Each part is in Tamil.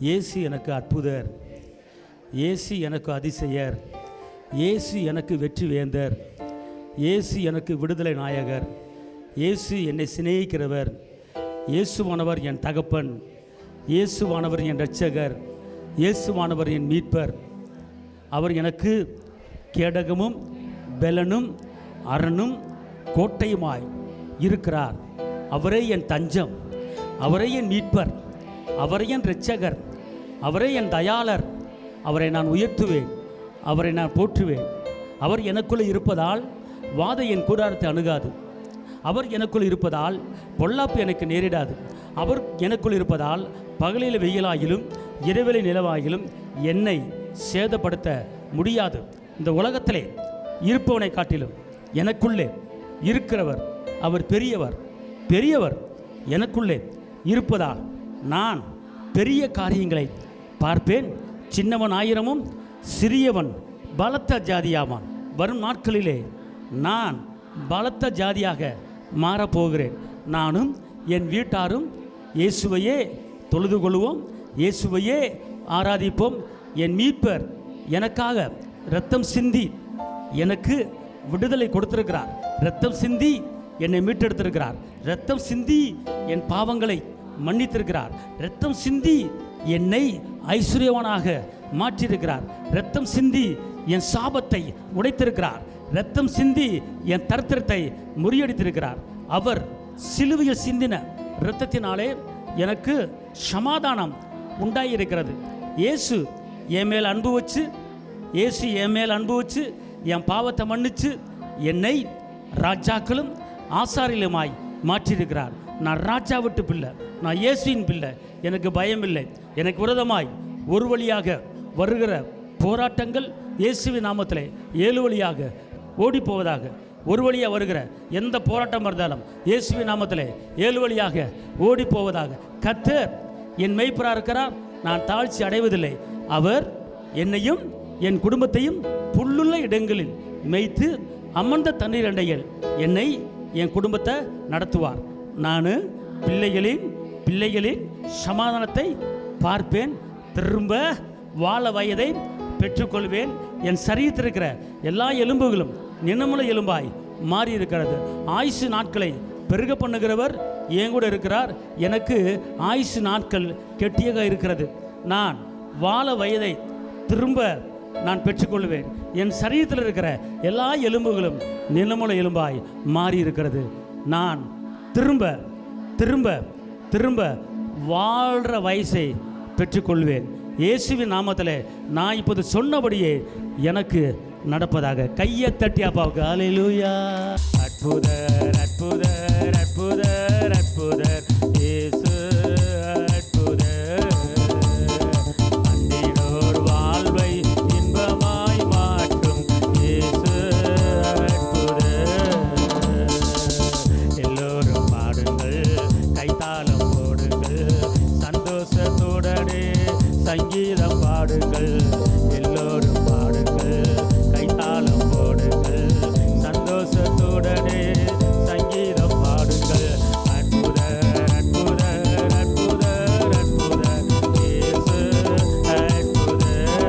இயேசு எனக்கு அற்புதர், இயேசு எனக்கு அதிசயர், இயேசு எனக்கு வெற்றி வேந்தர், இயேசு எனக்கு விடுதலை நாயகர், இயேசு என்னை சிநேகிக்கிறவர், இயேசுவானவர் என் தகப்பன், இயேசுவானவர் என் இரட்சகர், இயேசுவானவர் என் மீட்பர். அவர் எனக்கு கேடகமும் பெலனும் அரணும் கோட்டையுமாய் இருக்கிறார். அவரே என் தஞ்சம், அவரே என் மீட்பர், அவரே என் இரட்சகர், அவரே என் தயாளர். அவரை நான் உயர்த்துவேன், அவரை நான் போற்றுவேன். அவர் எனக்குள்ளே இருப்பதால் வாதை என் கூடாரத்தை அணுகாது. அவர் எனக்குள் இருப்பதால் பொல்லாப்பு எனக்கு நேரிடாது. அவர் எனக்குள் இருப்பதால் பகலில் வெயிலாகிலும் இரவிலே நிலவாகிலும் என்னை சேதப்படுத்த முடியாது. இந்த உலகத்திலே இருப்பவனை காட்டிலும் எனக்குள்ளே இருக்கிறவர் அவர் பெரியவர். பெரியவர் எனக்குள்ளே இருப்பதால் நான் பெரிய காரியங்களை பார்ப்பேன். சின்னவன் ஆயிரமும் சிறியவன் பலத்த ஜாதியாவான். வரும் நாட்களிலே நான் பலத்த ஜாதியாக மாறப்போகிறேன். நானும் என் வீட்டாரும் இயேசுவையே தொழுது கொள்வோம், இயேசுவையே ஆராதிப்போம். என் மீட்பர் எனக்காக இரத்தம் சிந்தி எனக்கு விடுதலை கொடுத்திருக்கிறார். இரத்தம் சிந்தி என்னை மீட்டெடுத்திருக்கிறார். இரத்தம் சிந்தி என் பாவங்களை மன்னித்திருக்கிறார். இரத்தம் சிந்தி என்னை ஐஸ்வர்யவானாக மாற்றியிருக்கிறார். இரத்தம் சிந்தி என் சாபத்தை உடைத்திருக்கிறார். இரத்தம் சிந்தி என் தரித்திரத்தை முறியடித்திருக்கிறார். அவர் சிலுவையில் சிந்தின இரத்தத்தினாலே எனக்கு சமாதானம் உண்டாயிருக்கிறது. இயேசு என் மேல் அன்பு வச்சு, இயேசு என் மேல் அன்பு வச்சு என் பாவத்தை மன்னிச்சு என்னை ராஜாக்களும் ஆசாரிலுமாய் மாற்றியிருக்கிறார். நான் ராஜா விட்டு பிள்ளை, நான் இயேசுவின் பிள்ளை. எனக்கு பயம் இல்லை. எனக்கு விரோதமாய் ஒரு வழியாக வருகிற போராட்டங்கள் இயேசுவின் நாமத்திலே 7 வழியாக ஓடி போவதாக. ஒரு வழியாக வருகிற எந்த போராட்டம் இருந்தாலும் இயேசுவின் நாமத்திலே 7 வழியாக ஓடி போவதாக. கர்த்தர் என் மெய்ப்பராக இருக்கிறார். நான் தாழ்ச்சி அடைவதில்லை. அவர் என்னையும் என் குடும்பத்தையும் புல்லுள்ள இடங்களில் மேய்த்து அமர்ந்த தண்ணீர் அண்டையில் என்னை என் குடும்பத்தை நடத்துவார். நான் பிள்ளைகளின் சமாதானத்தை பார்ப்பேன். திரும்ப வாழ வயதை பெற்றுக்கொள்வேன். என் சரீரத்தில் இருக்கிற எல்லா எலும்புகளும் நினமுள்ள எலும்பாய் மாறி இருக்கிறது. ஆயுசு நாட்களை பெருக பண்ணுகிறவர் என் கூட இருக்கிறார். எனக்கு ஆயுசு நாட்கள் கெட்டியாக இருக்கிறது. நான் வாழ வயதை திரும்ப நான் பெற்றுக்கொள்வேன். என் சரீரத்தில் இருக்கிற எல்லா எலும்புகளும் நிலமுள்ள எலும்பாய் மாறி இருக்கிறது. நான் திரும்ப திரும்ப திரும்ப வாழ்கிற வயசை பெற்றுக்கொள்வேன். இயேசுவின் நாமத்தில் நான் இப்போது சொன்னபடியே எனக்கு நடப்பதாக. கையை தட்டி அப்பாவுக்கு அல்லேலூயா. அற்புதர் அற்புதர் அற்புதர் அற்புதர் இயேசு அற்புதர். அன்றியோர் வாழ்வை இன்பமாய் மாற்றும் இயேசு அற்புதர். எல்லோரும் பாடுங்கள், கைத்தாளம் போடுங்கள், சந்தோஷத்துடனே சங்கீதம் பாடுங்கள். எல்லோரும் பாடுங்கள், கைத்தாளம் போடுங்கள், சந்தோஷத்துடனே சங்கீதம் பாடுங்கள். அற்புதர் அற்புதர் அற்புதர் அற்புதர் இயேசு அற்புதர்.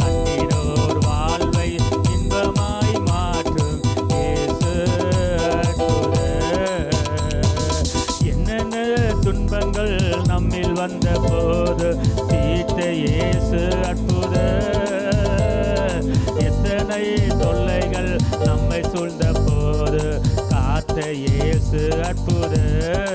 அன்றியோர் வாழ்வை இன்பமாய் மாற்றும் இயேசு அற்புதர். என்னென்ன துன்பங்கள் நம்மில் வந்த போது தீர்த்த இயேசு அற்புதர். எத்தனை தொல்லைகள் நம்மை சூழ்ந்த போது காத்த இயேசு அற்புதர்.